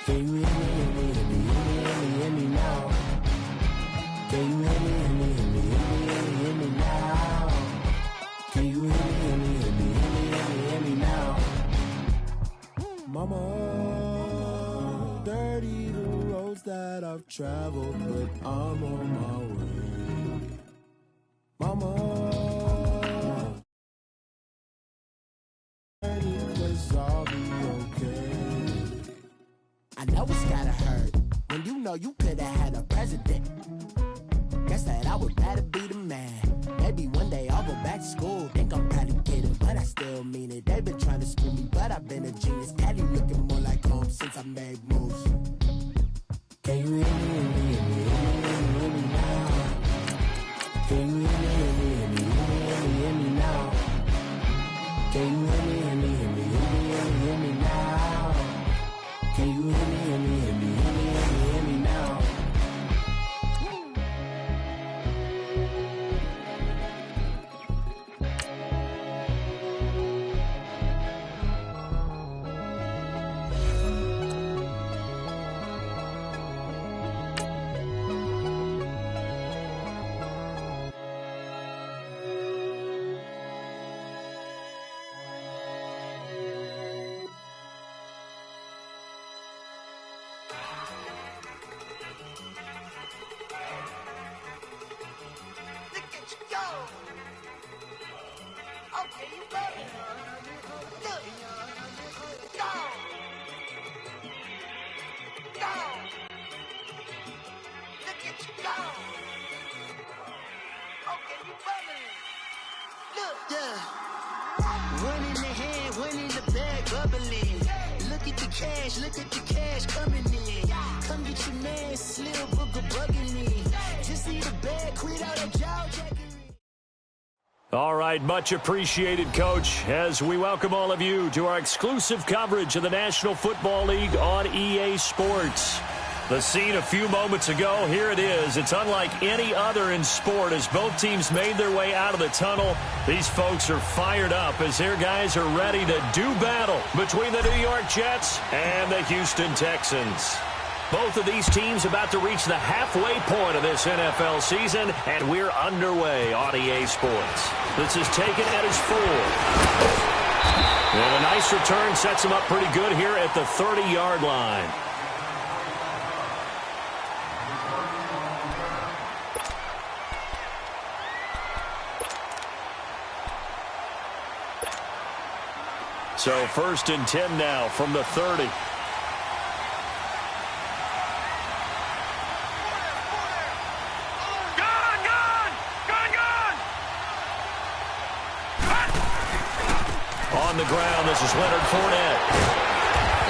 Can you hear me, hear me, hear me, hear me, hear me now? Can you hear me, hear me, hear me, hear me, hear me now? Can you hear me, hear me, hear me, hear me, hear me, hear me now? Mama, dirty the roads that I've traveled, but I'm on my way. Mama, dirty 'cause I'll be okay. I know it's gotta hurt when you know you could've had a president. Guess that I would rather be the man. Maybe one day I'll go back to school. Think I'm probably kidding, but I still mean it. They've been trying to screw me, but I've been a genius. Cali looking more like home since I made moves. Can you hear me, hear me, hear me, hear me, hear me now? Can you hear me, hear me, hear me, hear me, hear me now? Can you hear me, hear me, hear me, hear me, hear me, hear me now? Can you hear me, hear me, hear me, hear me, hear me, hear me now? One in the hand, one in the bag, bubbling. Look at the cash coming in. Come get your man, Slim Booger bugging me. Just need a bag, quit all that jaw jackery. All right, much appreciated, Coach, as we welcome all of you to our exclusive coverage of the National Football League on EA Sports. The scene a few moments ago, here it is. It's unlike any other in sport as both teams made their way out of the tunnel. These folks are fired up as their guys are ready to do battle between the New York Jets and the Houston Texans. Both of these teams about to reach the halfway point of this NFL season, and we're underway on EA Sports. This is taken at his 4. And a nice return sets him up pretty good here at the 30-yard line. So 1st and 10 now from the 30. On the ground, this is Leonard Fournette.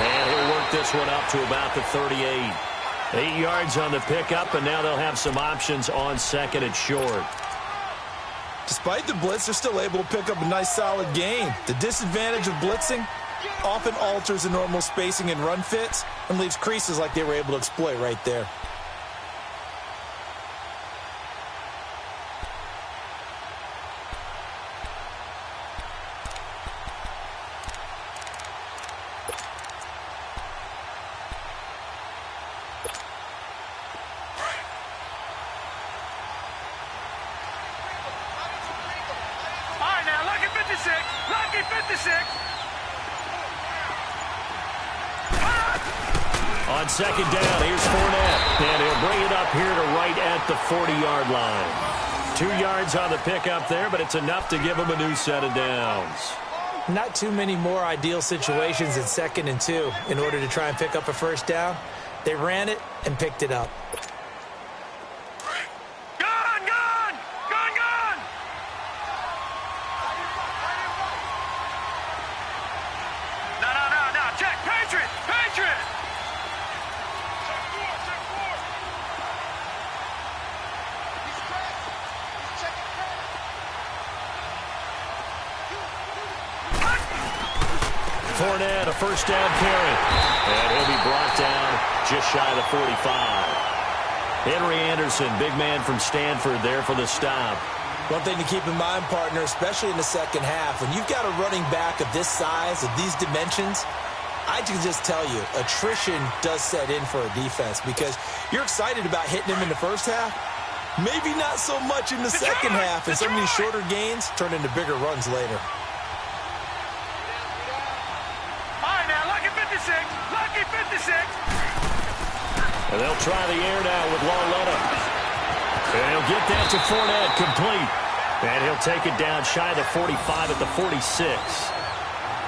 And he'll work this one up to about the 38. 8 yards on the pickup, and now they'll have some options on 2nd and short. Despite the blitz, they're still able to pick up a nice solid gain. The disadvantage of blitzing often alters the normal spacing and run fits and leaves creases like they were able to exploit right there. On 2nd down, here's Fournette, and he'll bring it up here to right at the 40-yard line. 2 yards on the pickup there, but it's enough to give him a new set of downs. Not too many more ideal situations in 2nd and 2 in order to try and pick up a first down. They ran it and picked it up. Fournette, a first down carry. And he'll be brought down just shy of the 45. Henry Anderson, big man from Stanford there for the stop. One thing to keep in mind, partner, especially in the second half, when you've got a running back of this size, of these dimensions, I can just tell you, attrition does set in for a defense because you're excited about hitting him in the first half. Maybe not so much in the second half, and some of these shorter gains turn into bigger runs later. All right, now, lucky 56, lucky 56. And they'll try the air now with Lauletta. And he'll get that to Fournette, complete. And he'll take it down shy of the 45 at the 46.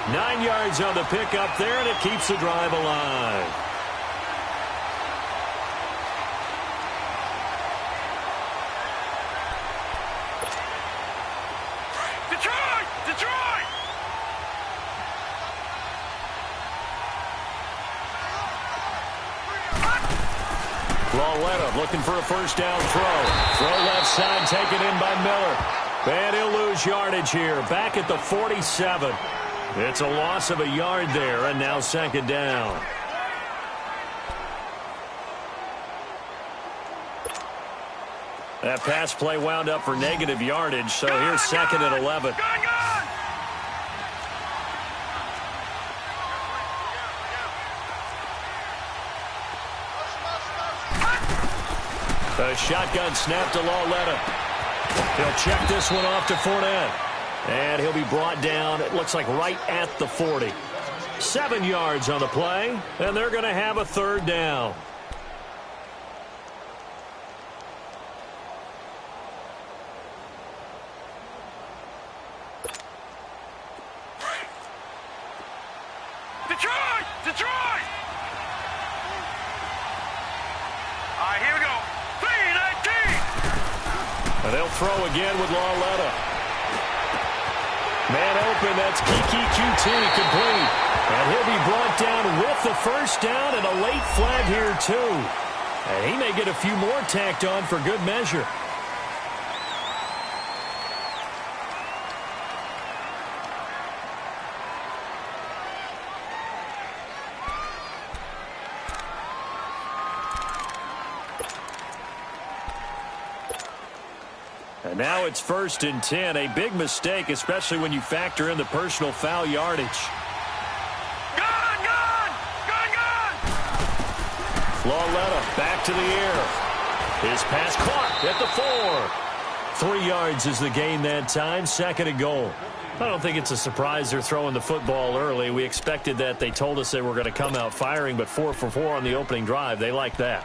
9 yards on the pickup there, and it keeps the drive alive. Detroit! Detroit! Lauletta looking for a first down throw. Throw left side, taken in by Miller. And he'll lose yardage here. Back at the 47. It's a loss of a yard there, and now second down. That pass play wound up for negative yardage, so here's second and 11. A shotgun snap to Lauletta. He'll check this one off to Fournette. And he'll be brought down, it looks like right at the 40. 7 yards on the play, and they're going to have a third down. Detroit! Detroit! All right, here we go. 3-19. And they'll throw again with Lauletta. Man open, that's Kiki QT, complete. And he'll be brought down with the first down and a late flag here, too. And he may get a few more tacked on for good measure. And now it's 1st and 10. A big mistake, especially when you factor in the personal foul yardage. Gun! Lauletta back to the air. His pass caught at the 4. 3 yards is the gain that time. Second and goal. I don't think it's a surprise they're throwing the football early. We expected that. They told us they were going to come out firing, but 4 for 4 on the opening drive. They like that.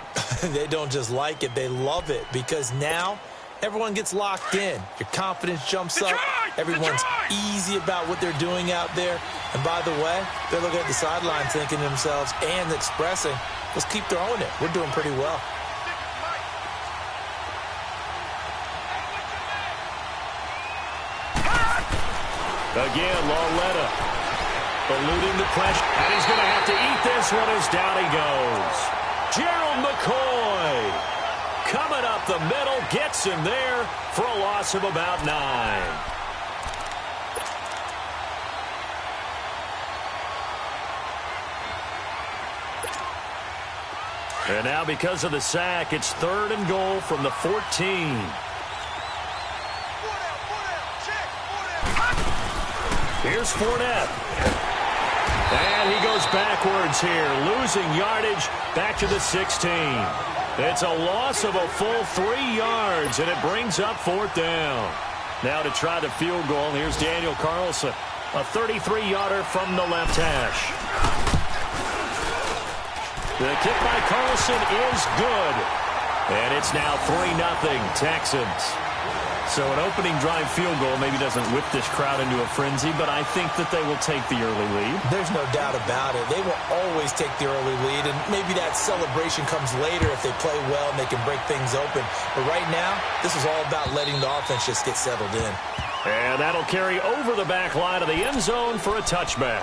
They don't just like it. They love it because now everyone gets locked in. Your confidence jumps up. Everyone's easy about what they're doing out there. And by the way, they're looking at the sideline thinking to themselves and expressing, let's keep throwing it. We're doing pretty well. Again, Lauletta eluding the pressure. And he's going to have to eat this one as down he goes. Gerald McCoy coming up the middle, gets him there for a loss of about 9. And now because of the sack, it's 3rd and goal from the 14. Here's Fournette. And he goes backwards here, losing yardage back to the 16. It's a loss of a full 3 yards, and it brings up 4th down. Now to try the field goal, here's Daniel Carlson, a 33-yarder from the left hash. The kick by Carlson is good, and it's now 3-0 Texans. So an opening drive field goal maybe doesn't whip this crowd into a frenzy, but I think that they will take the early lead. There's no doubt about it. They will always take the early lead, and maybe that celebration comes later if they play well and they can break things open. But right now, this is all about letting the offense just get settled in. And that'll carry over the back line of the end zone for a touchback.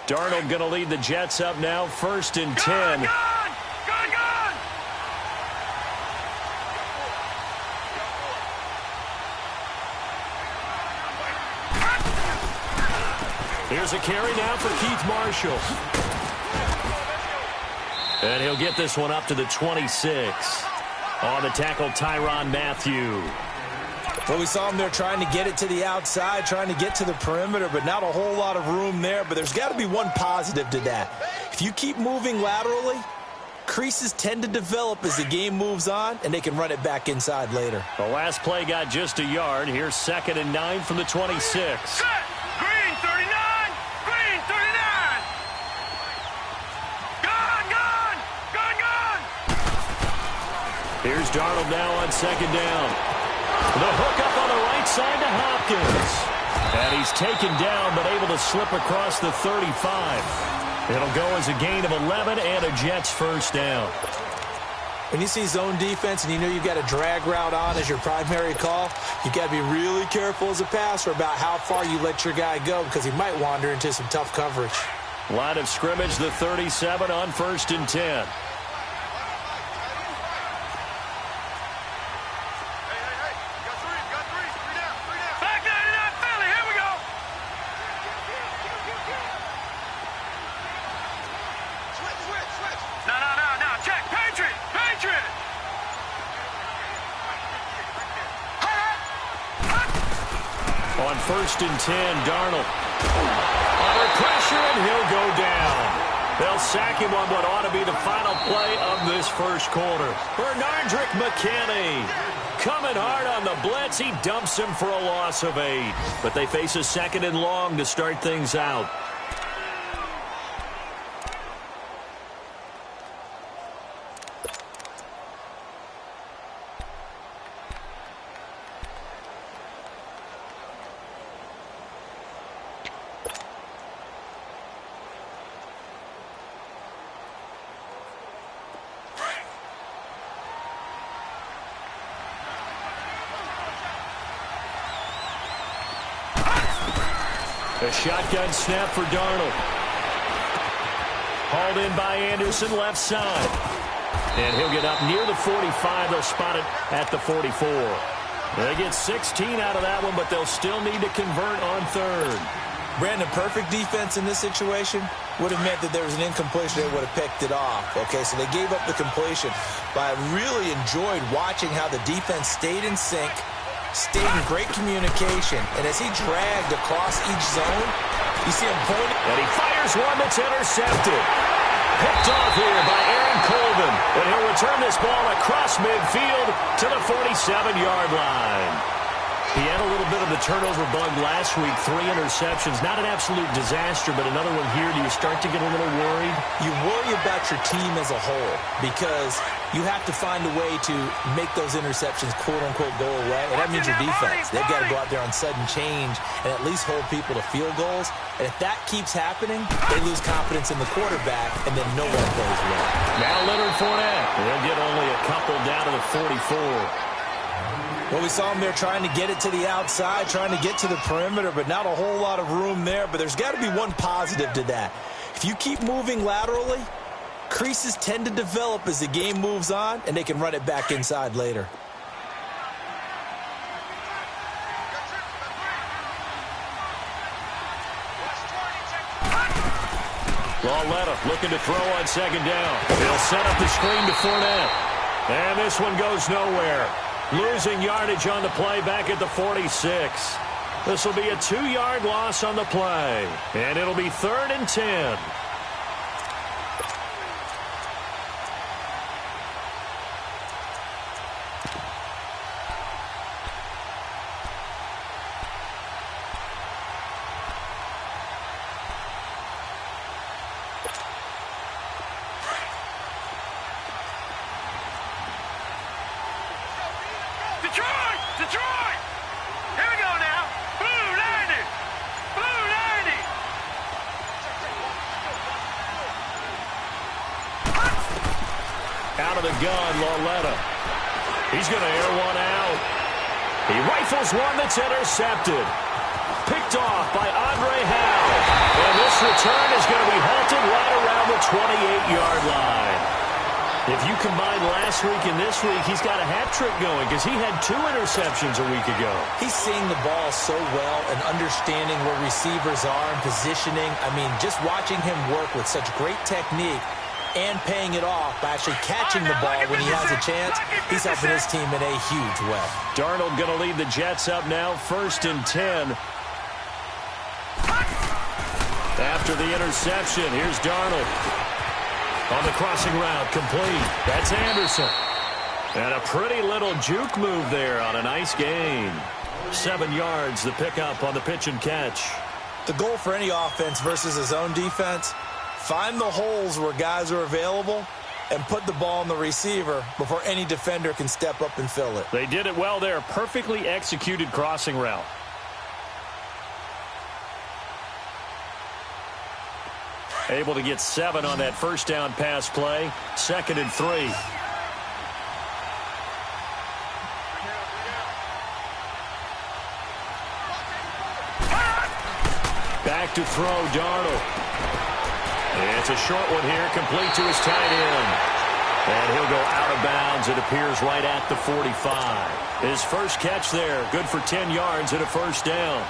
Darnold going to lead the Jets up now, 1st and 10. Gun! Here's a carry now for Keith Marshall. And he'll get this one up to the 26. On the tackle, Tyrann Mathieu. Well, we saw him there trying to get it to the outside, trying to get to the perimeter, but not a whole lot of room there. But there's got to be one positive to that. If you keep moving laterally, creases tend to develop as the game moves on, and they can run it back inside later. The last play got just a yard. Here's 2nd and 9 from the 26. Set. Green 39. Green 39. Gone. Here's Darnold now on 2nd down. The hook up on the right side to Hopkins. And he's taken down, but able to slip across the 35. It'll go as a gain of 11 and a Jets first down. When you see zone defense and you know you've got a drag route on as your primary call, you've got to be really careful as a passer about how far you let your guy go because he might wander into some tough coverage. Line of scrimmage, the 37 on 1st and 10. On 1st and 10, Darnold. Under pressure, and he'll go down. They'll sack him on what ought to be the final play of this first quarter. Bernardrick McKinney coming hard on the blitz. He dumps him for a loss of 8. But they face a 2nd and long to start things out. A shotgun snap for Darnold. Hauled in by Anderson, left side. And he'll get up near the 45. They'll spot it at the 44. They get 16 out of that one, but they'll still need to convert on 3rd. Brandon, perfect defense in this situation would have meant that there was an incompletion. They would have picked it off. Okay, so they gave up the completion. But I really enjoyed watching how the defense stayed in sync, stayed in great communication, and as he dragged across each zone, you see him pointing. And he fires one that's intercepted. Picked off here by Aaron Colvin. And he'll return this ball across midfield to the 47-yard line. He had a little bit of the turnover bug last week, 3 interceptions. Not an absolute disaster, but another one here. Do you start to get a little worried? You worry about your team as a whole because you have to find a way to make those interceptions, quote-unquote, go away. And that means your defense. They've got to go out there on sudden change and at least hold people to field goals. And if that keeps happening, they lose confidence in the quarterback, and then no one plays well. Now Leonard Fournette. They'll get only a couple down to the 44. Well, we saw him there trying to get it to the outside, trying to get to the perimeter, but not a whole lot of room there. But there's got to be one positive to that. If you keep moving laterally, creases tend to develop as the game moves on, and they can run it back inside later. Lauletta looking to throw on 2nd down. He'll set up the screen to Fournette. And this one goes nowhere. Losing yardage on the play back at the 46. This will be a 2-yard loss on the play. And it'll be 3rd and 10. Detroit! Here we go now. Blue 90. Blue 90. Out of the gun, Lauletta. He's going to air one out. He rifles one that's intercepted. Picked off by Andre Howe. And this return is going to be halted right around the 28-yard line. If you combine last week and this week, he's got a hat trick going because he had 2 interceptions a week ago. He's seeing the ball so well and understanding where receivers are and positioning. I mean, just watching him work with such great technique and paying it off by actually catching the ball when he has a chance, he's helping his team in a huge way. Darnold going to lead the Jets up now, 1st and 10. After the interception, here's Darnold. On the crossing route, complete. That's Anderson. And a pretty little juke move there on a nice gain. 7 yards, the pickup on the pitch and catch. The goal for any offense versus his own defense, find the holes where guys are available and put the ball on the receiver before any defender can step up and fill it. They did it well there. Perfectly executed crossing route. Able to get 7 on that first down pass play. 2nd and 3. Back to throw, Darnold. It's a short one here, complete to his tight end. And he'll go out of bounds, it appears, right at the 45. His first catch there, good for 10 yards and a first down.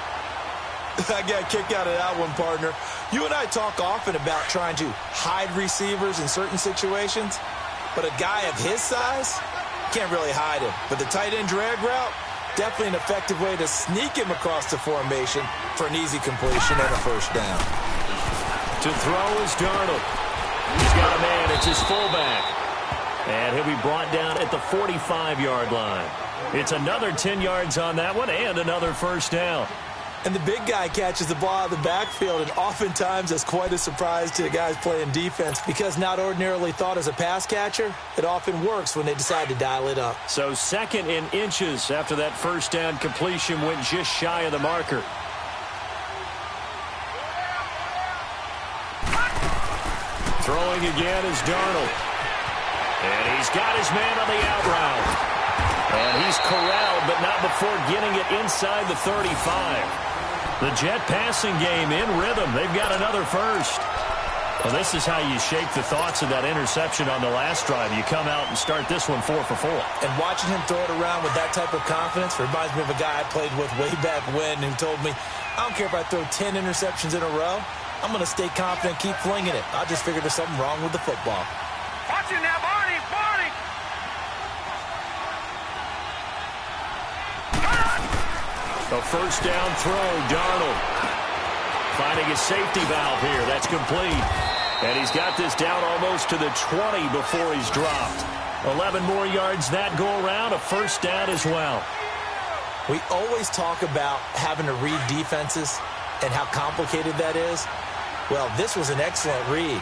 I got a kick out of that one, partner. You and I talk often about trying to hide receivers in certain situations, but a guy of his size can't really hide him. But the tight end drag route, definitely an effective way to sneak him across the formation for an easy completion and a first down. To throw is Darnold. He's got a man. It's his fullback. And he'll be brought down at the 45-yard line. It's another 10 yards on that one and another first down. And the big guy catches the ball out of the backfield, and oftentimes that's quite a surprise to the guys playing defense because not ordinarily thought as a pass catcher, it often works when they decide to dial it up. So 2nd in inches after that first down completion went just shy of the marker. Throwing again is Darnold. And he's got his man on the out route. And he's corralled, but not before getting it inside the 35. The Jet passing game in rhythm. They've got another first. Well, this is how you shake the thoughts of that interception on the last drive. You come out and start this one 4 for 4. And watching him throw it around with that type of confidence reminds me of a guy I played with way back when who told me, I don't care if I throw 10 interceptions in a row. I'm going to stay confident, keep flinging it. I just figured there's something wrong with the football. Watch it now, Barney! Barney! A first down throw, Darnold. Finding a safety valve here. That's complete. And he's got this down almost to the 20 before he's dropped. 11 more yards that go around. A first down as well. We always talk about having to read defenses and how complicated that is. Well, this was an excellent read.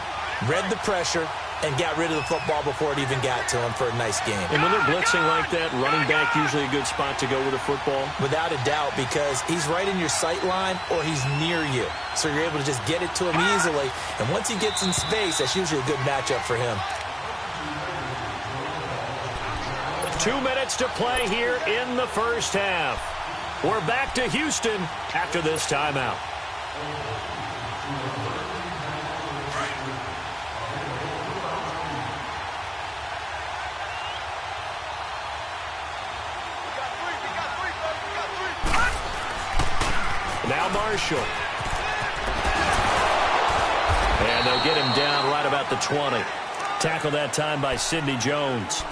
Read the pressure and got rid of the football before it even got to him for a nice game. And when they're blitzing like that, running back usually a good spot to go with a football? Without a doubt, because he's right in your sight line or he's near you. So you're able to just get it to him easily. And once he gets in space, that's usually a good matchup for him. 2 minutes to play here in the first half. We're back to Houston after this timeout. Now Marshall. And they'll get him down right about the 20. Tackled that time by Sidney Jones.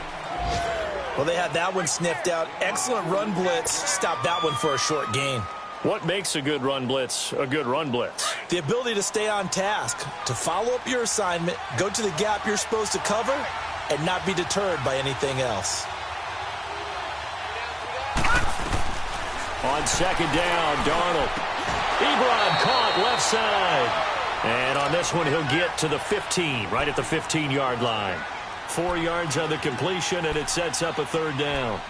Well, they had that one sniffed out. Excellent run blitz. Stopped that one for a short gain. What makes a good run blitz a good run blitz? The ability to stay on task, to follow up your assignment, go to the gap you're supposed to cover, and not be deterred by anything else. On second down, Darnold. Ebron caught left side. And on this one, he'll get to the 15, right at the 15-yard line. 4 yards on the completion, and it sets up a third down.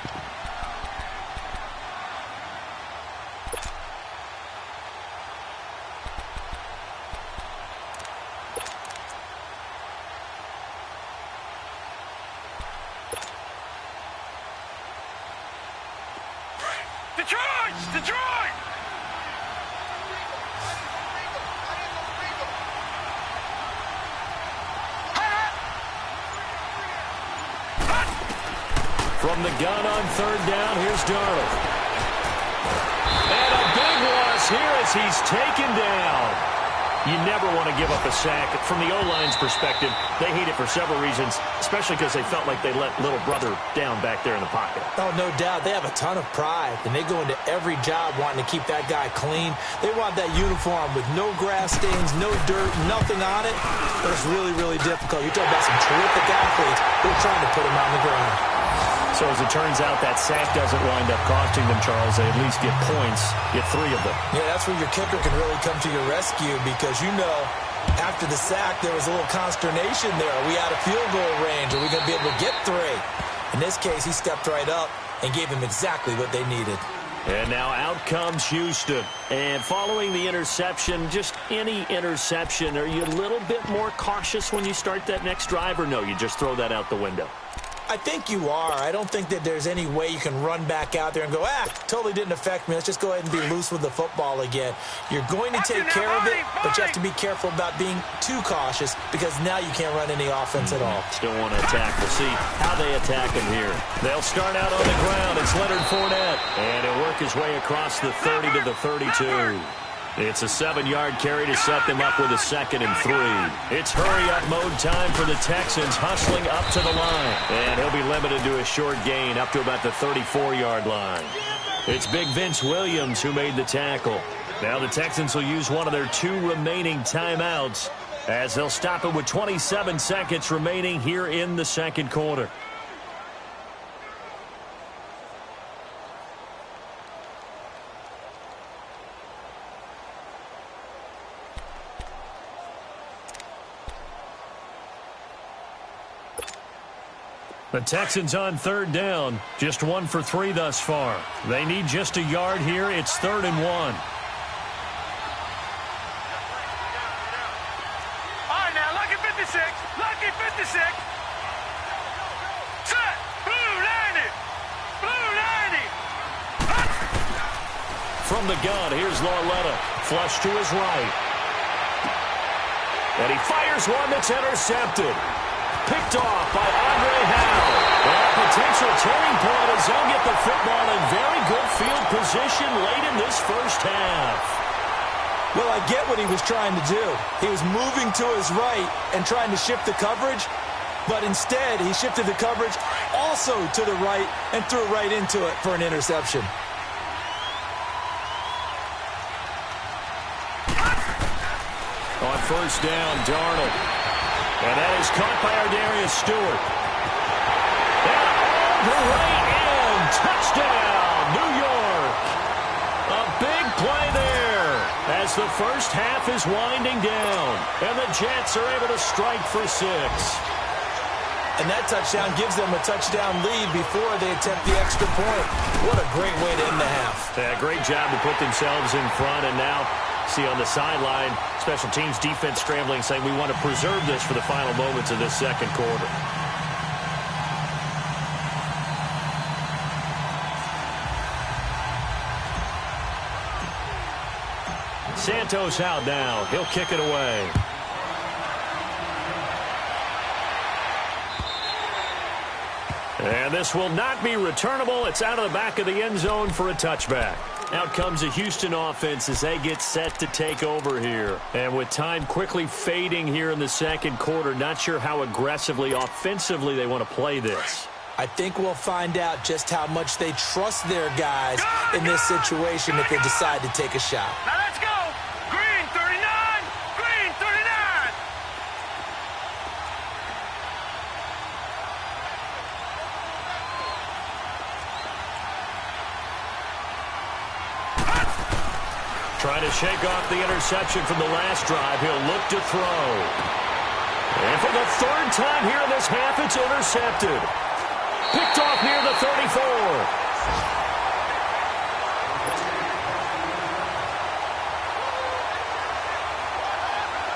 Detroit! Detroit! From the gun on third down, here's Darnold. And a big loss here as he's taken down. You never want to give up a sack. From the O-line's perspective, they hate it for several reasons, especially because they felt like they let little brother down back there in the pocket. Oh, no doubt. They have a ton of pride, and they go into every job wanting to keep that guy clean. They want that uniform with no grass stains, no dirt, nothing on it. But it's really, really difficult. You're talking about some terrific athletes. They're trying to put him on the ground. So as it turns out, that sack doesn't wind up costing them, Charles. They at least get points, get 3 of them. Yeah, that's where your kicker can really come to your rescue because, after the sack, there was a little consternation there. Are we out of field goal range? Are we going to be able to get 3? In this case, he stepped right up and gave them exactly what they needed. And now out comes Houston. And following the interception, just any interception, are you a little bit more cautious when you start that next drive, or no, you just throw that out the window? I think you are. I don't think that there's any way you can run back out there and go, totally didn't affect me. Let's just go ahead and be loose with the football again. You're going to take care of it, but you have to be careful about being too cautious because now you can't run any offense at all. Still want to attack. We'll see how they attack him here. They'll start out on the ground. It's Leonard Fournette, and he'll work his way across the 30 to the 32. It's a 7-yard carry to set them up with a 2nd and 3. It's hurry-up mode time for the Texans, hustling up to the line. And he'll be limited to a short gain up to about the 34-yard line. It's Big Vince Williams who made the tackle. Now the Texans will use one of their 2 remaining timeouts as they'll stop it with 27 seconds remaining here in the second quarter. The Texans on third down, just 1 for 3 thus far. They need just a yard here. It's 3rd and 1. All right, now, lucky 56. Lucky 56. Set. Blue 90. Blue 90. From the gun, here's Lauletta. Flush to his right. And he fires one that's intercepted. Picked off by Andre Howe. And a potential turning point as they'll get the football in very good field position late in this first half. Well, I get what he was trying to do. He was moving to his right and trying to shift the coverage, but instead he shifted the coverage also to the right and threw right into it for an interception. On first down, Darnold. And that is caught by Ardarius Stewart. And all the way in. Touchdown, New York. A big play there as the first half is winding down. And the Jets are able to strike for 6. And that touchdown gives them a touchdown lead before they attempt the extra point. What a great way to end the half. Yeah, great job to put themselves in front, and now see on the sideline, special teams defense scrambling, saying we want to preserve this for the final moments of this second quarter. Santos out now. He'll kick it away. And this will not be returnable. It's out of the back of the end zone for a touchback. Out comes the Houston offense as they get set to take over here. And with time quickly fading here in the second quarter, not sure how aggressively, offensively they want to play this. I think we'll find out just how much they trust their guys in this situation if they decide to take a shot. Now let's go. Green 39. Green 39. Trying to shake off the interception from the last drive. He'll look to throw. And for the 3rd time here in this half, it's intercepted. Picked off near the 34.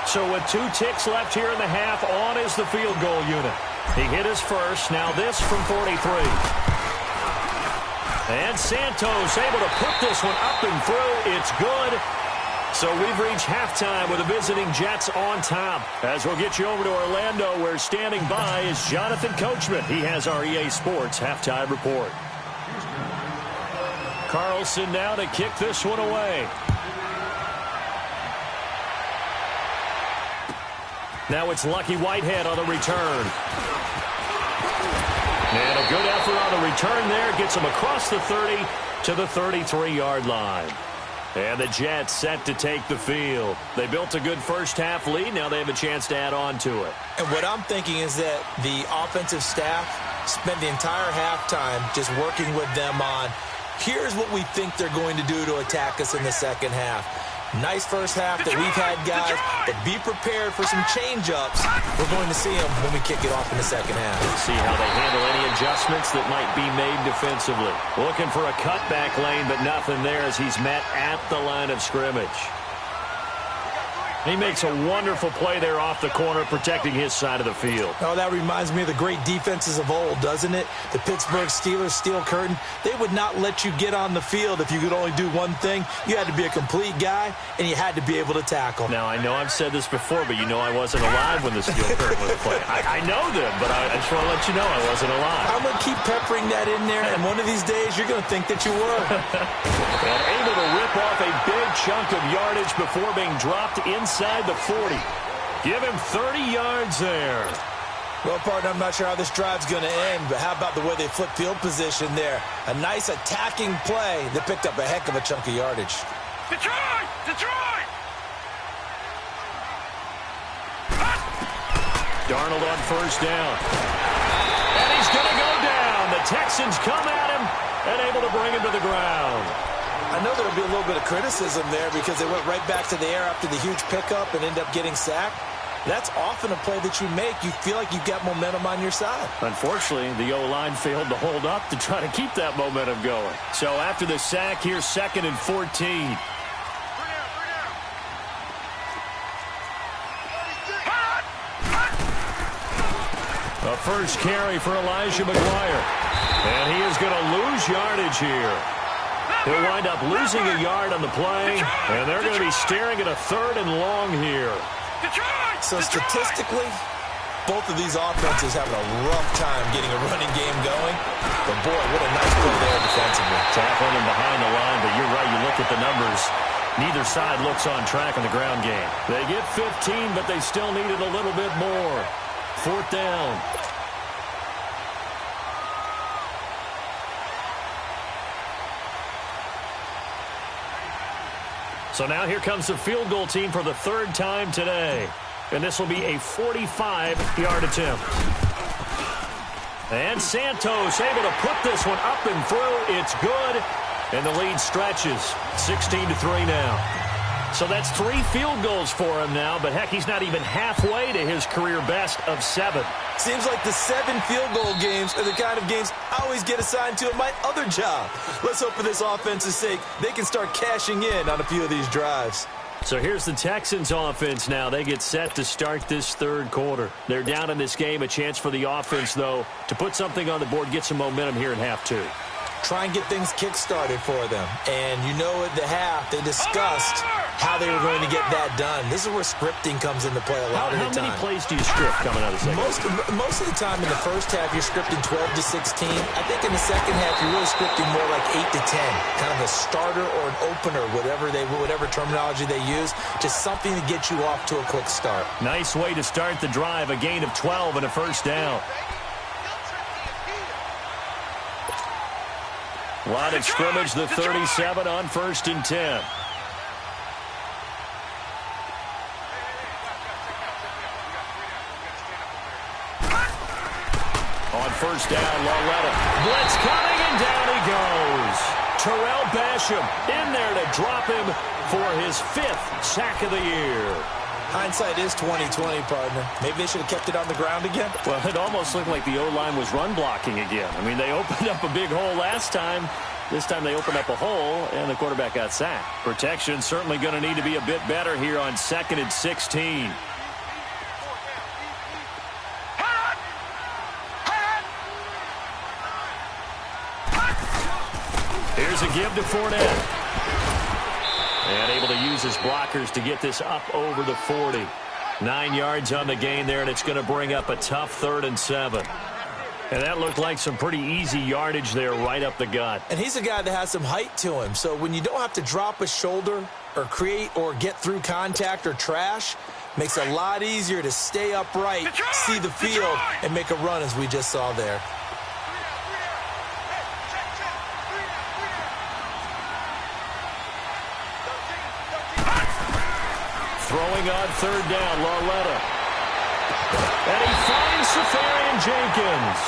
So with 2 ticks left here in the half, on is the field goal unit. He hit his first. Now this from 43. And Santos able to put this one up and through. It's good. So we've reached halftime with the visiting Jets on top. As we'll get you over to Orlando, where standing by is Jonathan Coachman. He has our EA Sports halftime report. Carlson now to kick this one away. Now it's Lucky Whitehead on the return. And a good effort on the return there. Gets him across the 30 to the 33-yard line. And the Jets set to take the field. They built a good first-half lead. Now they have a chance to add on to it. And what I'm thinking is that the offensive staff spent the entire halftime just working with them on, here's what we think they're going to do to attack us in the second half. Nice first half that we've had, guys, but be prepared for some change-ups. We're going to see them when we kick it off in the second half. See how they handle any adjustments that might be made defensively. Looking for a cutback lane, but nothing there as he's met at the line of scrimmage. He makes a wonderful play there off the corner, protecting his side of the field. Oh, that reminds me of the great defenses of old, doesn't it? The Pittsburgh Steelers, steel curtain. They would not let you get on the field if you could only do one thing. You had to be a complete guy, and you had to be able to tackle. Now, I know I've said this before, but you know I wasn't alive when the steel curtain was playing. I know them, but I just want to let you know I wasn't alive. I'm going to keep peppering that in there, and one of these days you're going to think that you were. And able to rip off a big chunk of yardage before being dropped inside the 40. Give him 30 yards there. Well, partner, I'm not sure how this drive's going to end, but how about the way they flip field position there? A nice attacking play that picked up a heck of a chunk of yardage. Detroit! Detroit! Darnold on first down. And he's going to go down. The Texans come at him and able to bring him to the ground. I know there will be a little bit of criticism there because they went right back to the air after the huge pickup and ended up getting sacked. That's often a play that you make. You feel like you've got momentum on your side. Unfortunately, the O-line failed to hold up to try to keep that momentum going. So after the sack, here's 2nd and 14. A first carry for Elijah McGuire. And he is going to lose yardage here. He'll wind up losing a yard on the play, and they're going to be staring at a 3rd and long here. So statistically, both of these offenses having a rough time getting a running game going. But boy, what a nice play there defensively. Tackling him behind the line, but you're right, you look at the numbers. Neither side looks on track in the ground game. They get 15, but they still needed a little bit more. 4th down. So now here comes the field goal team for the 3rd time today. And this will be a 45-yard attempt. And Santos able to put this one up and through. It's good. And the lead stretches. 16-3 now. So that's 3 field goals for him now. But heck, he's not even halfway to his career best of 7. Seems like the 7 field goal games are the kind of games I always get assigned to in my other job. Let's hope for this offense's sake they can start cashing in on a few of these drives. So here's the Texans offense now. They get set to start this 3rd quarter. They're down in this game. A chance for the offense, though, to put something on the board, get some momentum here in half 2. Try and get things kick-started for them. And you know at the half they discussed how they were going to get that done. This is where scripting comes into play a lot of the time. How many plays do you script coming out of the second? Most of the time in the first half you're scripting 12 to 16. I think in the second half you're really scripting more like 8 to 10. Kind of a starter or an opener, whatever terminology they use. Just something to get you off to a quick start. Nice way to start the drive. A gain of 12 and a first down. Line of scrimmage, the 37 on 1st and 10. On 1st down, Loretta. Blitz coming, and down he goes. Terrell Basham in there to drop him for his 5th sack of the year. Hindsight is 20/20, partner. Maybe they should have kept it on the ground again. Well, it almost looked like the O-line was run blocking again. I mean, they opened up a big hole last time. This time they opened up a hole, and the quarterback got sacked. Protection certainly going to need to be a bit better here on 2nd and 16. Here's a give to Fournette. And able to use his blockers to get this up over the 40. 9 yards on the gain there, and it's going to bring up a tough 3rd and 7. And that looked like some pretty easy yardage there right up the gut. And he's a guy that has some height to him. So when you don't have to drop a shoulder or create or get through contact or trash, makes it a lot easier to stay upright, see the field, and make a run as we just saw there. Throwing on 3rd down, Lauletta. And he finds Safarian Jenkins.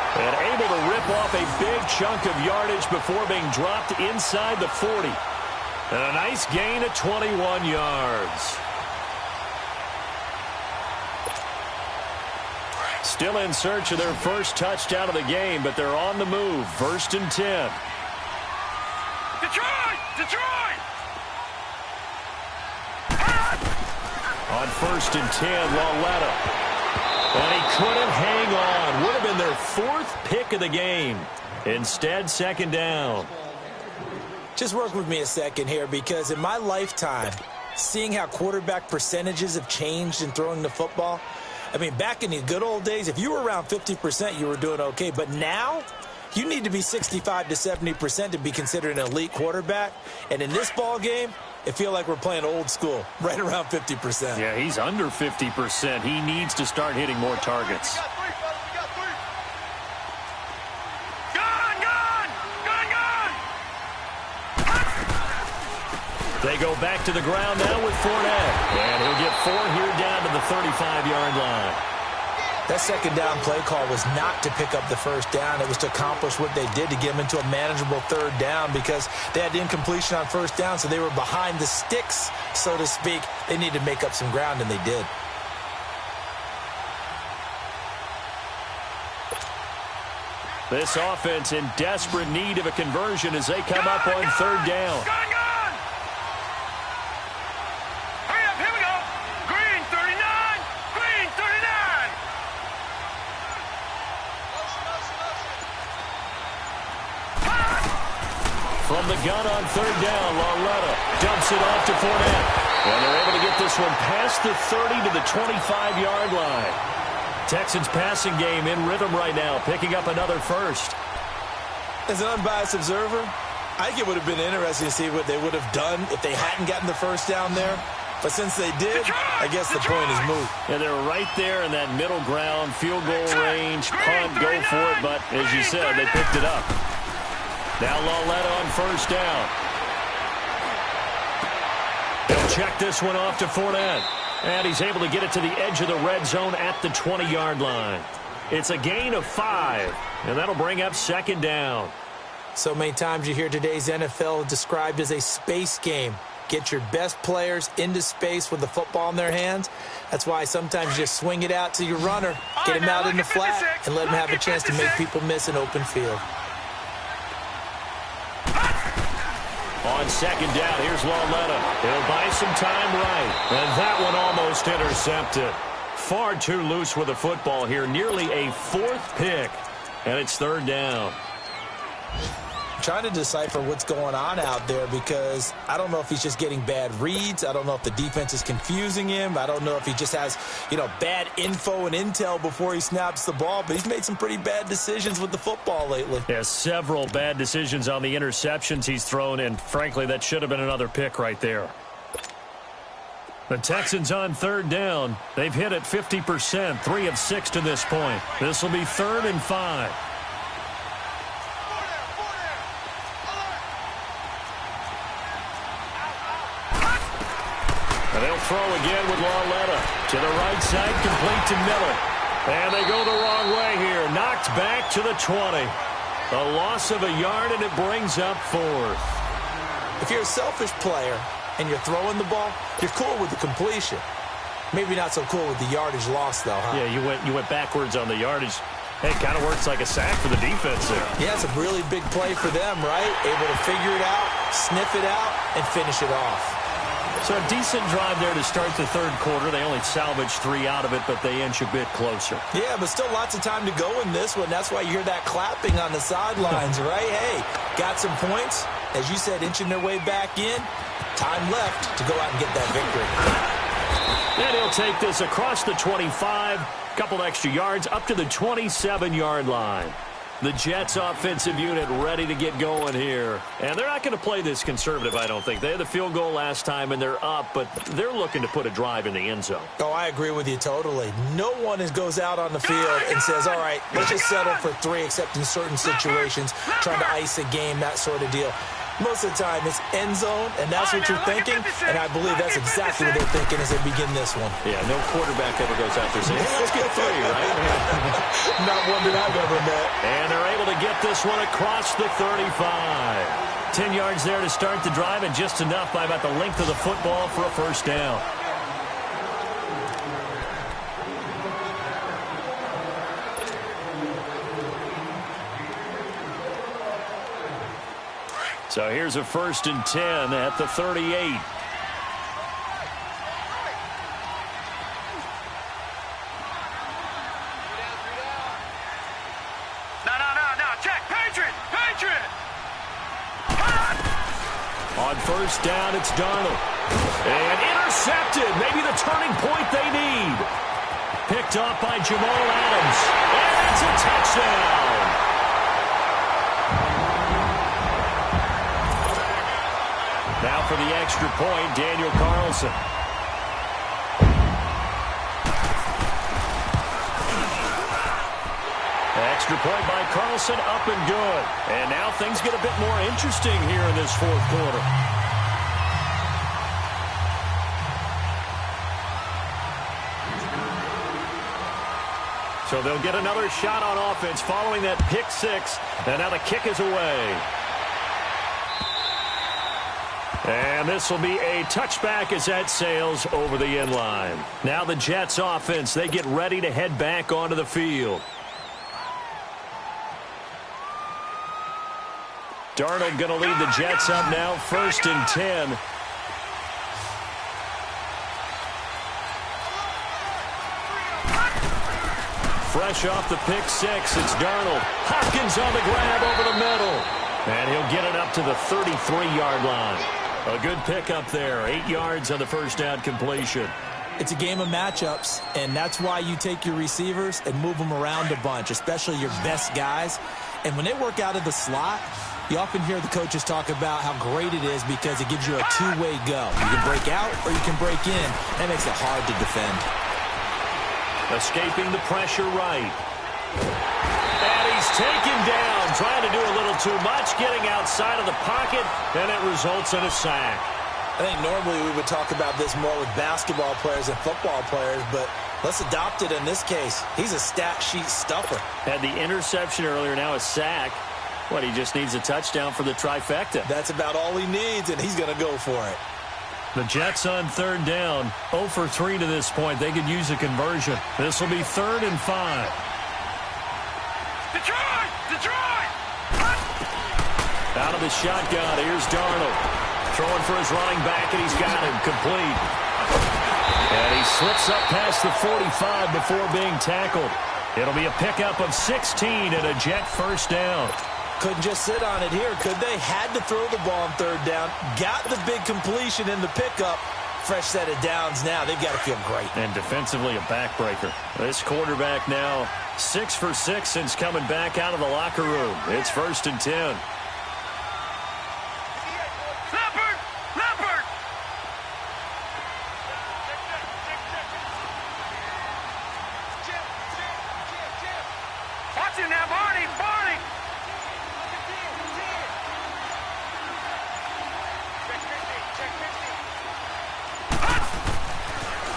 And able to rip off a big chunk of yardage before being dropped inside the 40. And a nice gain of 21 yards. Still in search of their first touchdown of the game, but they're on the move. 1st and 10. Detroit! Detroit! On 1st and 10, Lauletta. And he couldn't hang on. Would have been their 4th pick of the game. Instead, 2nd down. Just work with me a second here, because in my lifetime, seeing how quarterback percentages have changed in throwing the football, I mean, back in the good old days, if you were around 50%, you were doing okay. But now, you need to be 65 to 70% to be considered an elite quarterback. And in this ball game, it feels like we're playing old school, right around 50%. Yeah, he's under 50%. He needs to start hitting more targets. They go back to the ground now with Fournette. And he'll get 4 here down to the 35-yard line. That 2nd down play call was not to pick up the 1st down. It was to accomplish what they did, to get them into a manageable 3rd down, because they had incompletion on 1st down, so they were behind the sticks, so to speak. They needed to make up some ground, and they did. This offense in desperate need of a conversion as they come up on 3rd down. From the gun on 3rd down, Lauletta dumps it off to Fournette. And they're able to get this one past the 30 to the 25-yard line. Texans passing game in rhythm right now, picking up another 1st. As an unbiased observer, I think it would have been interesting to see what they would have done if they hadn't gotten the 1st down there. But since they did, I guess the point is moot. Yeah, they were right there in that middle ground, field goal range, punt, go for it. But as you said, they picked it up. Now Lauletta on 1st down. He'll check this one off to Fournette. And he's able to get it to the edge of the red zone at the 20-yard line. It's a gain of 5, and that'll bring up 2nd down. So many times you hear today's NFL described as a space game. Get your best players into space with the football in their hands. That's why sometimes you just swing it out to your runner, get him out in the flat, and let him have a chance to make people miss an open field. On 2nd down, here's Lauletta. He'll buy some time right. And that one almost intercepted. Far too loose with the football here. Nearly a 4th pick. And it's 3rd down. I'm trying to decipher what's going on out there, because I don't know if he's just getting bad reads. I don't know if the defense is confusing him. I don't know if he just has, bad info and intel before he snaps the ball. But he's made some pretty bad decisions with the football lately. Yeah, several bad decisions on the interceptions he's thrown, and frankly, that should have been another pick right there. The Texans on 3rd down. They've hit it 50%, 3 of 6 to this point. This will be 3rd and 5. And they'll throw again with Lauletta. To the right side, complete to Miller. And they go the wrong way here. Knocked back to the 20. A loss of a yard, and it brings up 4th. If you're a selfish player and you're throwing the ball, you're cool with the completion. Maybe not so cool with the yardage loss, though, huh? Yeah, you went backwards on the yardage. Hey, it kind of works like a sack for the defense there. Yeah, it's a really big play for them, right? Able to figure it out, sniff it out, and finish it off. So a decent drive there to start the 3rd quarter. They only salvaged 3 out of it, but they inch a bit closer. Yeah, but still lots of time to go in this one. That's why you hear that clapping on the sidelines, right? Hey, got some points. As you said, inching their way back in. time left to go out and get that victory. And he'll take this across the 25, couple extra yards, up to the 27-yard line. The Jets offensive unit ready to get going here. And they're not going to play this conservative, I don't think. They had the field goal last time, and they're up, but they're looking to put a drive in the end zone. Oh, I agree with you totally. No one goes out on the field and says, all right, let's just settle for 3, except in certain situations, trying to ice a game, that sort of deal. Most of the time, it's end zone, and that's what you're thinking, and I believe that's exactly what they're thinking as they begin this one. Yeah, no quarterback ever goes out there saying, hey, let's get 3, right? Not one that I've ever met. And they're able to get this one across the 35. 10 yards there to start the drive, and just enough by about the length of the football for a first down. So here's a 1st and 10 at the 38. No. Check. Patriot. On 1st down, it's Darnold. And intercepted. Maybe the turning point they need. Picked off by Jamal Adams. And it's a touchdown. Now for the extra point, Daniel Carlson. Extra point by Carlson, up and good. And now things get a bit more interesting here in this 4th quarter. So they'll get another shot on offense following that pick 6. And now the kick is away. And this will be a touchback as that sails over the end line. Now the Jets offense, they get ready to head back onto the field. Darnold going to lead the Jets up now, 1st and 10. Fresh off the pick 6, it's Darnold. Hopkins on the grab over the middle. And he'll get it up to the 33-yard line. A good pickup there. 8 yards on the 1st down completion. It's a game of matchups, and that's why you take your receivers and move them around a bunch, especially your best guys. And when they work out of the slot, you often hear the coaches talk about how great it is because it gives you a two-way go. You can break out or you can break in. That makes it hard to defend. Escaping the pressure right. And he's taken down, trying to do a little too much, getting outside of the pocket, and it results in a sack. I think normally we would talk about this more with basketball players and football players, but let's adopt it in this case. He's a stat sheet stuffer. Had the interception earlier, now a sack. What, he just needs a touchdown for the trifecta. That's about all he needs, and he's going to go for it. The Jets on 3rd down, 0 for 3 to this point. They could use a conversion. This will be 3rd and 5. Detroit! Out of the shotgun, here's Darnold. Throwing for his running back, and he's got him complete. And he slips up past the 45 before being tackled. It'll be a pickup of 16 and a Jet 1st down. Couldn't just sit on it here, could they? Had to throw the ball on 3rd down. Got the big completion in the pickup. Fresh set of downs now. They've got to feel great. And defensively, a backbreaker. This quarterback now 6 for 6 since coming back out of the locker room. It's 1st and 10. Leopard! Watch it now, Barney!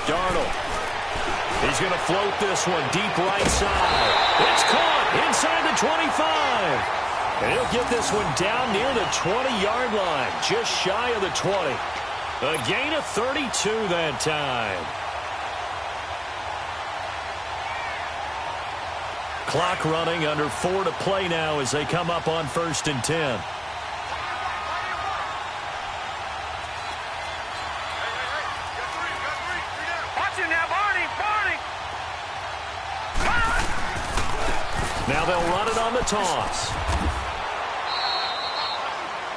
Darnold. He's going to float this one deep right side. It's caught inside the 25. And he'll get this one down near the 20-yard line, just shy of the 20. A gain of 32 that time. Clock running, under 4 to play now as they come up on 1st and 10. Now they'll run it on the toss.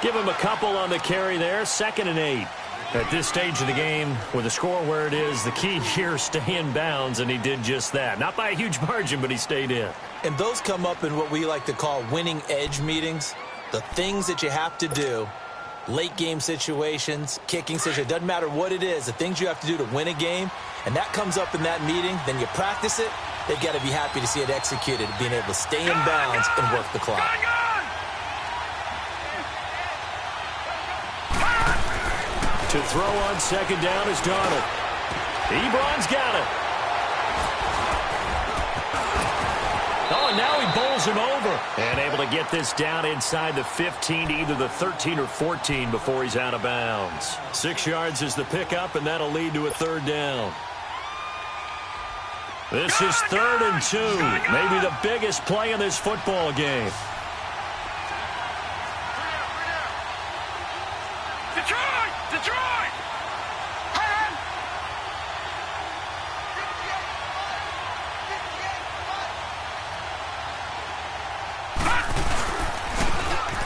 Give him a couple on the carry there. 2nd and 8. At this stage of the game, with the score where it is, the key here, stay in bounds, and he did just that. Not by a huge margin, but he stayed in. And those come up in what we like to call winning edge meetings. The things that you have to do, late game situations, kicking situations, doesn't matter what it is, the things you have to do to win a game, and that comes up in that meeting, then you practice it, they've got to be happy to see it executed, being able to stay in bounds and work the clock. To throw on second down is Darnold. Ebron's got it. Oh, and now he bowls him over. And able to get this down inside the 15 to either the 13 or 14 before he's out of bounds. 6 yards is the pickup, and that'll lead to a third down. This is 3rd and 2. Maybe the biggest play in this football game. Detroit!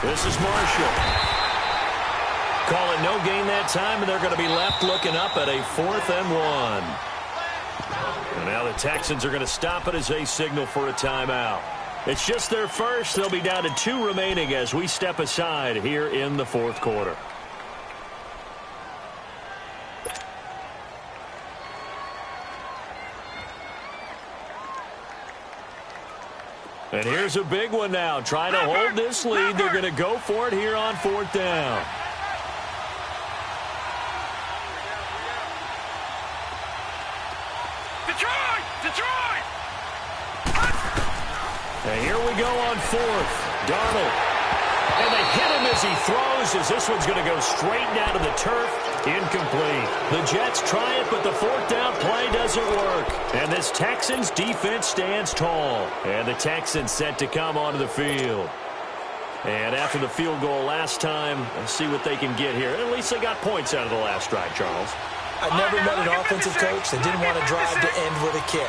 This is Marshall. Call it no gain that time, and they're going to be left looking up at a 4th and 1. And now the Texans are going to stop it as they signal for a timeout. It's just their first. They'll be down to 2 remaining as we step aside here in the 4th quarter. And here's a big one now. Trying to hold this lead. They're going to go for it here on 4th down. Detroit! And here we go on 4th. Darnold. And they hit him as he throws, as this one's going to go straight down to the turf. Incomplete. The Jets try it, but the 4th down play doesn't work. And this Texans defense stands tall. And the Texans set to come onto the field. And after the field goal last time, let's see what they can get here. At least they got points out of the last drive, Charles. I never met an offensive coach that didn't want to drive to end with a kick.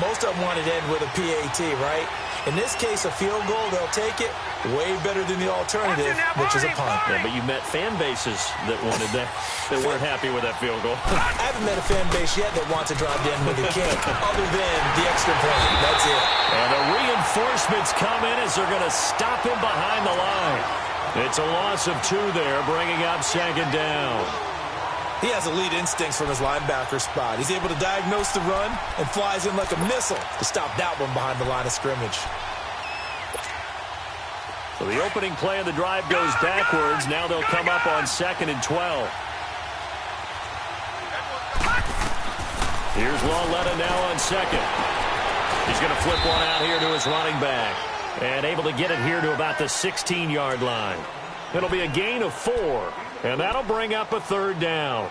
Most of them wanted to end with a PAT, right? In this case, a field goal, they'll take it. Way better than the alternative, which is a punt. Yeah, but you met fan bases that wanted that, that weren't happy with that field goal. I haven't met a fan base yet that wants to drive to end with a kick, other than the extra point. That's it. And the reinforcements come in as they're going to stop him behind the line. It's a loss of 2 there, bringing up 2nd down. He has elite instincts from his linebacker spot. He's able to diagnose the run and flies in like a missile to stop that one behind the line of scrimmage. So the opening play of the drive goes backwards. Now they'll come up on 2nd and 12. Here's Lauletta now on 2nd. He's going to flip one out here to his running back. And able to get it here to about the 16-yard line. It'll be a gain of 4. And that'll bring up a 3rd down.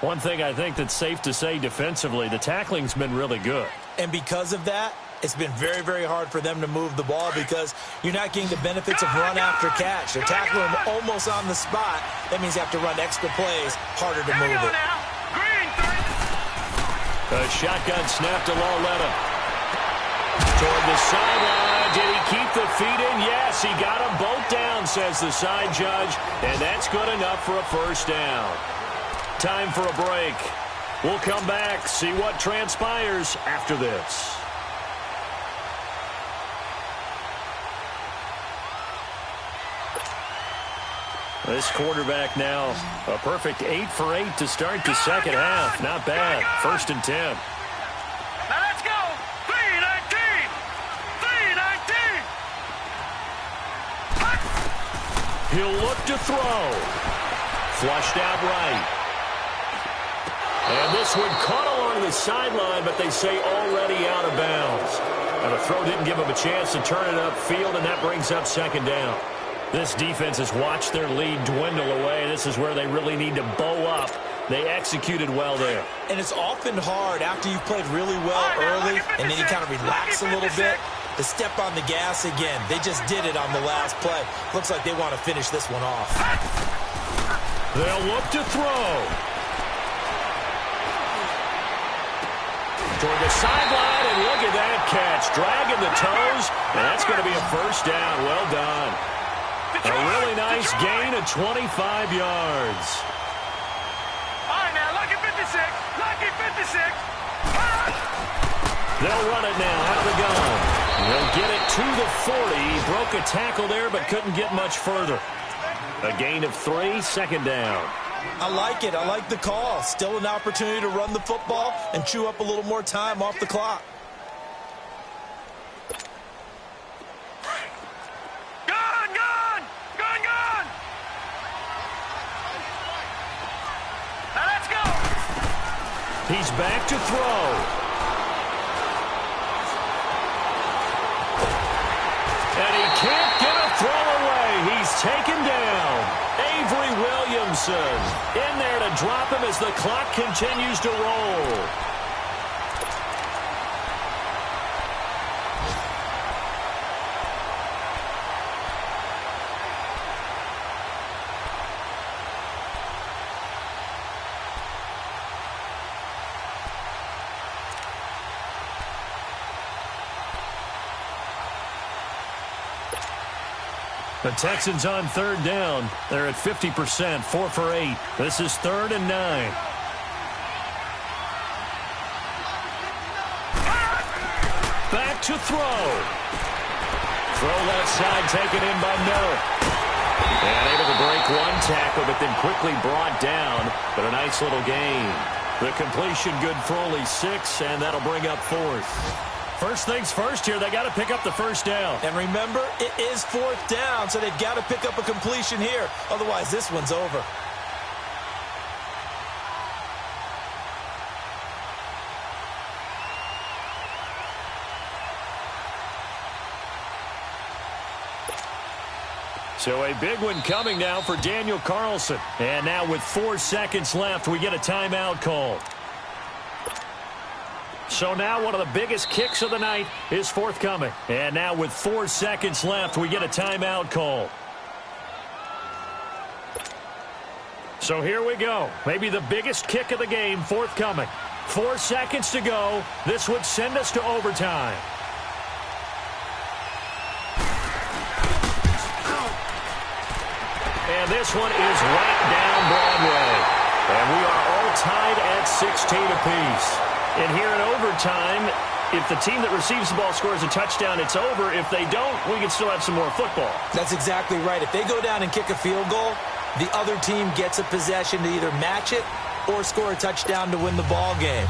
One thing I think that's safe to say defensively, the tackling's been really good. And because of that, it's been very, very hard for them to move the ball because you're not getting the benefits of run after catch. They're tackling them almost on the spot. That means you have to run extra plays, harder to move it. A shotgun snap to Lauletta. Toward the sideline. Did he keep the feet in? Yes, he got them both down, says the side judge. And that's good enough for a 1st down. Time for a break. We'll come back, see what transpires after this. This quarterback now, a perfect 8 for 8 to start the second half. Not bad. 1st and 10. Now let's go. 3-19. 3-19. He'll look to throw. Flushed out right. And this one caught along the sideline, but they say already out of bounds. And the throw didn't give him a chance to turn it upfield, and that brings up 2nd down. This defense has watched their lead dwindle away. This is where they really need to bow up. They executed well there. And it's often hard after you've played really well early and then you kind of relax a little bit to step on the gas again. They just did it on the last play. Looks like they want to finish this one off. They'll look to throw. Toward the sideline, and look at that catch. Dragging the toes, and that's going to be a 1st down. Well done. A really nice gain of 25 yards. 56. They'll run it now out of the gun. They'll get it to the 40. He broke a tackle there, but couldn't get much further. A gain of 3, second down. I like it. I like the call. Still an opportunity to run the football and chew up a little more time off the clock. Gun, gun, gun, gun. Now let's go. He's back to throw. And he can't get a throw away. He's taken down. Avery Williamson in there to drop him as the clock continues to roll. The Texans on third down. They're at 50%, 4 for 8. This is 3rd and 9. Back to throw. Throw left side taken in by Miller. And able to break one tackle, but then quickly brought down. But a nice little gain. The completion good for only 6, and that'll bring up 4th. First things first here, they got to pick up the first down. And remember, it is 4th down, so they've got to pick up a completion here. Otherwise, this one's over. So a big one coming now for Daniel Carlson. And now with 4 seconds left, we get a timeout call. So now one of the biggest kicks of the night is forthcoming. And now with 4 seconds left, we get a timeout call. So here we go. Maybe the biggest kick of the game forthcoming. 4 seconds to go. This would send us to overtime. And this one is right down Broadway. And we are all tied at 16 apiece. And here in overtime, if the team that receives the ball scores a touchdown, it's over. If they don't, we can still have some more football. That's exactly right. If they go down and kick a field goal, the other team gets a possession to either match it or score a touchdown to win the ball game.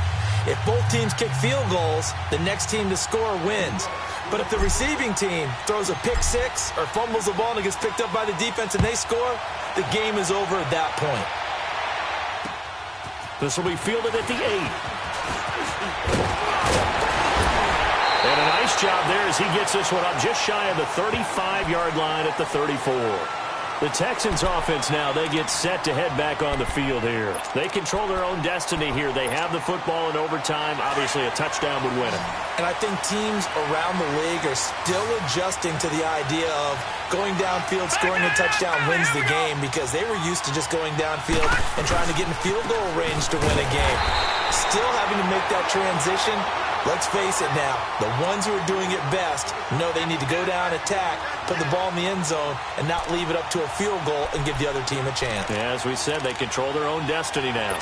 If both teams kick field goals, the next team to score wins. But if the receiving team throws a pick six or fumbles the ball and it gets picked up by the defense and they score, the game is over at that point. This will be fielded at the 8. And a nice job there as he gets this one up just shy of the 35-yard line at the 34. The Texans offense now, they get set to head back on the field here. They control their own destiny here. They have the football in overtime. Obviously, a touchdown would win it. And I think teams around the league are still adjusting to the idea of going downfield, scoring a touchdown wins the game because they were used to just going downfield and trying to get in field goal range to win a game. Still having to make that transition. Let's face it now, the ones who are doing it best know they need to go down, attack, put the ball in the end zone, and not leave it up to a field goal and give the other team a chance. Yeah, as we said, they control their own destiny now.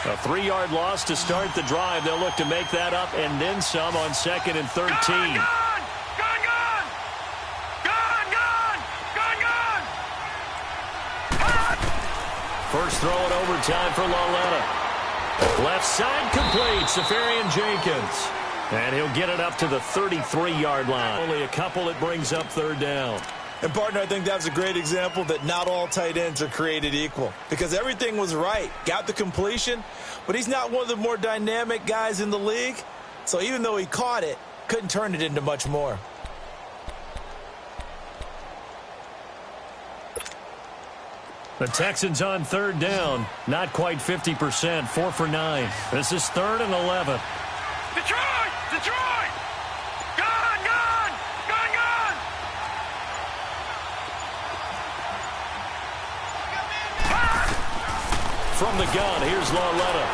A 3-yard loss to start the drive. They'll look to make that up and then some on 2nd and 13. First throw in overtime for Lauletta. Left side complete, Safarian Jenkins. And he'll get it up to the 33-yard line. Only a couple that brings up 3rd down. And, partner, I think that's a great example that not all tight ends are created equal. Because everything was right. Got the completion, but he's not one of the more dynamic guys in the league. So even though he caught it, couldn't turn it into much more. The Texans on 3rd down. Not quite 50%, 4 for 9. This is 3rd and 11. Detroit! Detroit! Gun! Gun! Gun! Gun! From the gun, here's Lauletta.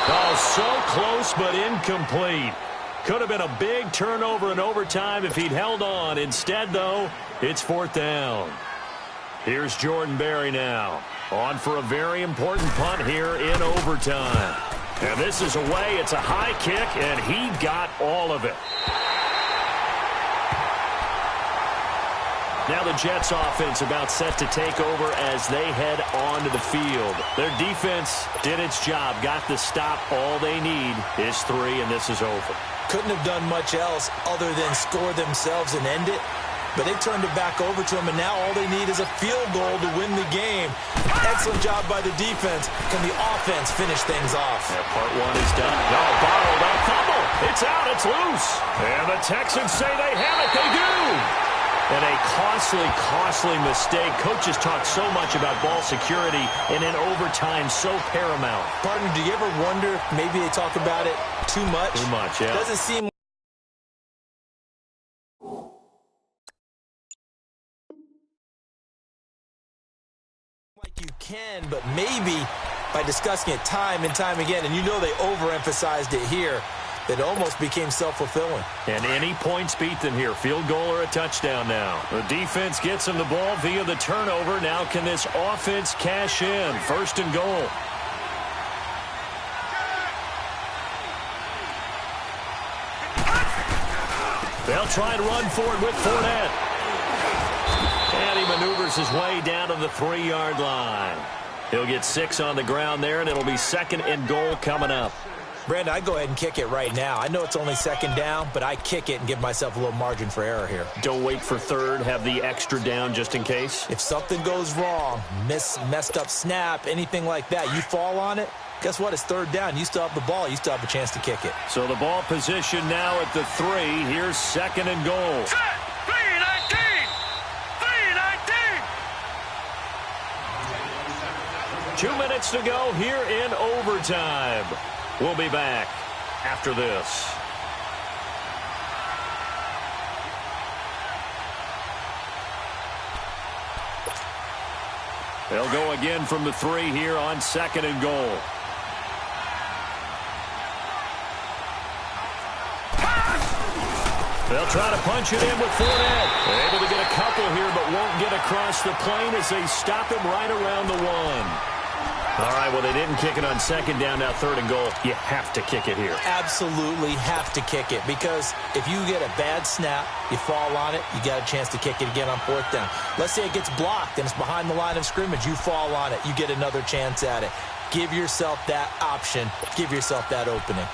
Oh, so close but incomplete. Could have been a big turnover in overtime if he'd held on. Instead, though, it's 4th down. Here's Jordan Berry now. On for a very important punt here in overtime. And this is away. It's a high kick, and he got all of it. Now the Jets offense about set to take over as they head onto the field. Their defense did its job, got the stop. All they need is 3, and this is over. Couldn't have done much else other than score themselves and end it. But they turned it back over to him, and now all they need is a field goal to win the game. Excellent job by the defense. Can the offense finish things off? Yeah, part 1 is done. No, bottled up. Fumble. It's out. It's loose. And the Texans say they have it. They do. And a costly mistake. Coaches talk so much about ball security, and in overtime, so paramount. Partner, do you ever wonder if maybe they talk about it too much? Too much, yeah. Doesn't seem like you can, but maybe by discussing it time and time again, and you know they overemphasized it here, it almost became self-fulfilling. And any points beat them here. Field goal or a touchdown now. The defense gets them the ball via the turnover. Now can this offense cash in? 1st and goal. They'll try and run for it with Fournette. And he maneuvers his way down to the 3-yard line. He'll get 6 on the ground there, and it'll be 2nd and goal coming up. Brandon, I go ahead and kick it right now. I know it's only 2nd down, but I kick it and give myself a little margin for error here. Don't wait for 3rd. Have the extra down just in case. If something goes wrong, messed up snap, anything like that, you fall on it, guess what? It's 3rd down. You still have the ball. You still have a chance to kick it. So the ball position now at the 3. Here's 2nd and goal. Set. 3-19. 3-19. 2 minutes to go here in overtime. We'll be back after this. They'll go again from the 3 here on 2nd and goal. They'll try to punch it in with Fournette. They're able to get a couple here, but won't get across the plane as they stop him right around the 1. All right, well, they didn't kick it on 2nd down, now 3rd and goal. You have to kick it here. Absolutely have to kick it, because if you get a bad snap, you fall on it, you got a chance to kick it again on 4th down. Let's say it gets blocked and it's behind the line of scrimmage. You fall on it, you get another chance at it. Give yourself that option. Give yourself that opening.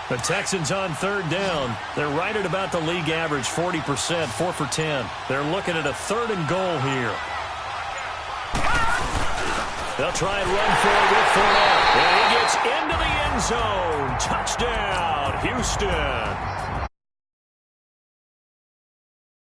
The Texans on 3rd down. They're right at about the league average, 40%, 4 for 10. They're looking at a 3rd and goal here. They'll try and run for it with Fournette. And he gets into the end zone. Touchdown, Houston.